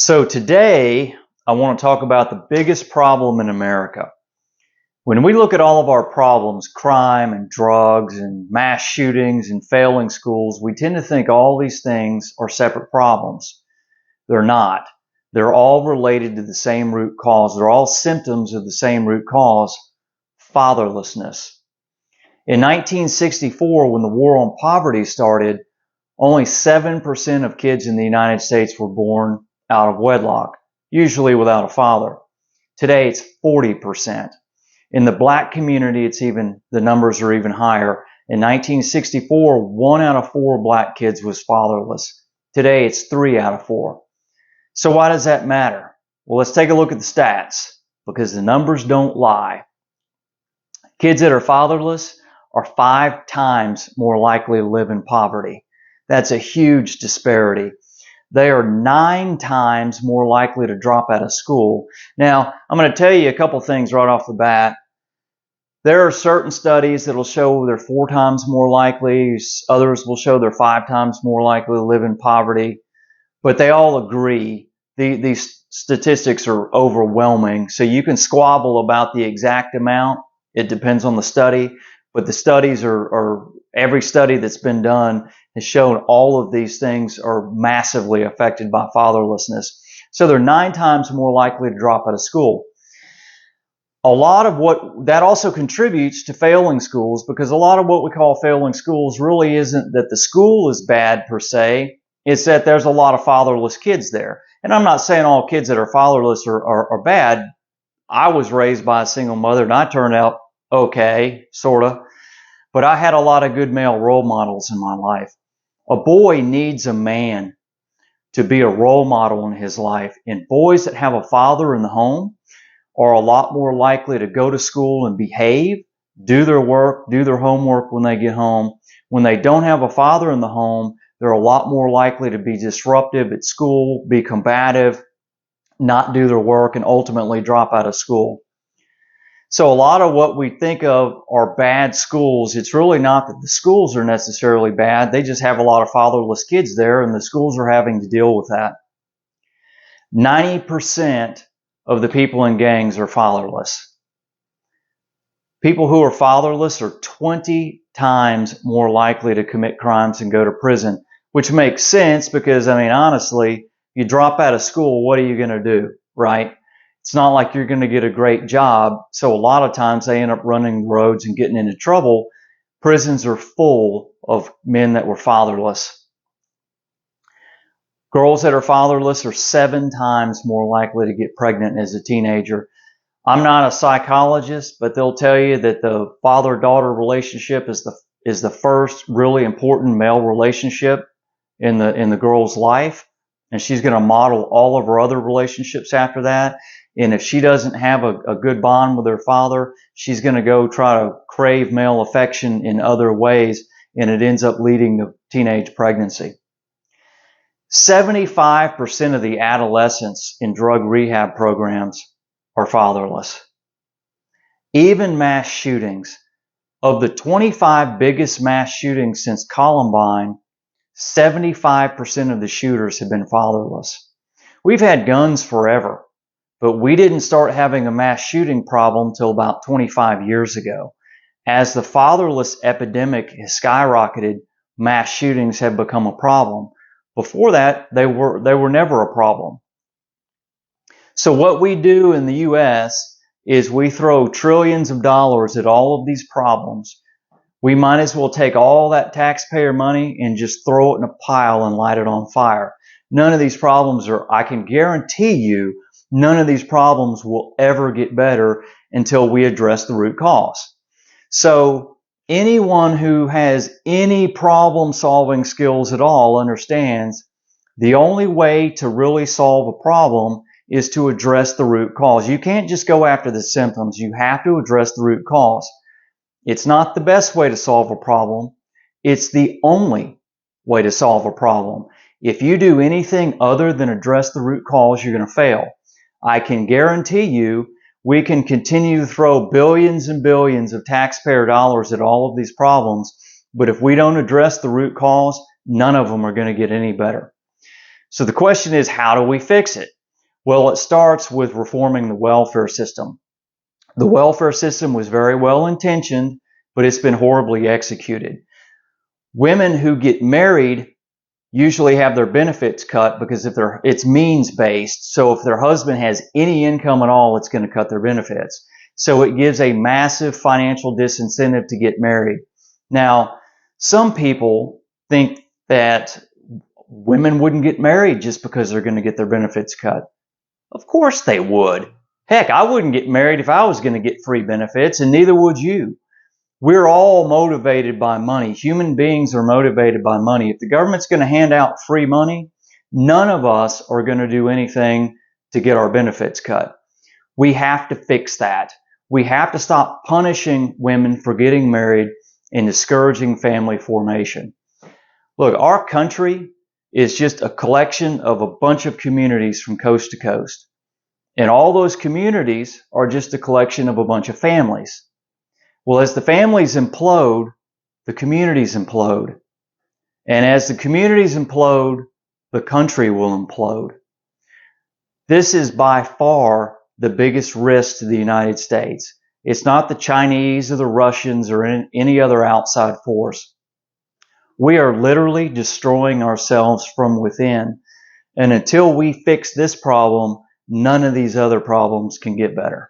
So today, I want to talk about the biggest problem in America. When we look at all of our problems, crime and drugs and mass shootings and failing schools, we tend to think all these things are separate problems. They're not. They're all related to the same root cause. They're all symptoms of the same root cause, fatherlessness. In 1964, when the war on poverty started, only 7% of kids in the United States were born out of wedlock, usually without a father. Today, it's 40%. In the black community, the numbers are even higher. In 1964, 1 out of 4 black kids was fatherless. Today, it's 3 out of 4. So why does that matter? Well, let's take a look at the stats, because the numbers don't lie. Kids that are fatherless are 5 times more likely to live in poverty. That's a huge disparity. They are 9 times more likely to drop out of school. Now, I'm going to tell you a couple things right off the bat. There are certain studies that will show they're 4 times more likely. Others will show they're 5 times more likely to live in poverty. But they all agree. These statistics are overwhelming. So you can squabble about the exact amount. It depends on the study. But the studies every study that's been done has shown all of these things are massively affected by fatherlessness. So they're 9 times more likely to drop out of school. A lot of what that also contributes to failing schools, because a lot of what we call failing schools really isn't that the school is bad per se. It's that there's a lot of fatherless kids there. And I'm not saying all kids that are fatherless are bad. I was raised by a single mother and I turned out okay, sort of. But I had a lot of good male role models in my life. A boy needs a man to be a role model in his life. And boys that have a father in the home are a lot more likely to go to school and behave, do their work, do their homework when they get home. When they don't have a father in the home, they're a lot more likely to be disruptive at school, be combative, not do their work, and ultimately drop out of school. So a lot of what we think of are bad schools. It's really not that the schools are necessarily bad. They just have a lot of fatherless kids there, and the schools are having to deal with that. 90% of the people in gangs are fatherless. People who are fatherless are 20 times more likely to commit crimes and go to prison, which makes sense because, honestly, you drop out of school, what are you going to do, right? It's not like you're going to get a great job. So a lot of times they end up running the roads and getting into trouble. Prisons are full of men that were fatherless. Girls that are fatherless are 7 times more likely to get pregnant as a teenager. I'm not a psychologist, but they'll tell you that the father-daughter relationship is the first really important male relationship in the girl's life. And she's going to model all of her other relationships after that. And if she doesn't have a good bond with her father, she's going to go try to crave male affection in other ways, and it ends up leading to teenage pregnancy. 75% of the adolescents in drug rehab programs are fatherless. Even mass shootings. Of the 25 biggest mass shootings since Columbine, 75% of the shooters have been fatherless. We've had guns forever, but we didn't start having a mass shooting problem till about 25 years ago. As the fatherless epidemic has skyrocketed, mass shootings have become a problem. Before that, they were never a problem. So what we do in the U.S. is we throw trillions of dollars at all of these problems. We might as well take all that taxpayer money and just throw it in a pile and light it on fire. None of these problems I can guarantee you, none of these problems will ever get better until we address the root cause. So anyone who has any problem-solving skills at all understands the only way to really solve a problem is to address the root cause. You can't just go after the symptoms. You have to address the root cause. It's not the best way to solve a problem. It's the only way to solve a problem. If you do anything other than address the root cause, you're going to fail. I can guarantee you we can continue to throw billions and billions of taxpayer dollars at all of these problems, but if we don't address the root cause, none of them are going to get any better. So the question is, how do we fix it? Well, it starts with reforming the welfare system. The welfare system was very well intentioned, but it's been horribly executed. Women who get married usually have their benefits cut because it's means based. So if their husband has any income at all, it's going to cut their benefits. So it gives a massive financial disincentive to get married. Now, some people think that women wouldn't get married just because they're going to get their benefits cut. Of course they would. Heck, I wouldn't get married if I was going to get free benefits, and neither would you. We're all motivated by money. Human beings are motivated by money. If the government's going to hand out free money, none of us are going to do anything to get our benefits cut. We have to fix that. We have to stop punishing women for getting married and discouraging family formation. Look, our country is just a collection of a bunch of communities from coast to coast. And all those communities are just a collection of a bunch of families. Well, as the families implode, the communities implode. And as the communities implode, the country will implode. This is by far the biggest risk to the United States. It's not the Chinese or the Russians or any other outside force. We are literally destroying ourselves from within. And until we fix this problem, none of these other problems can get better.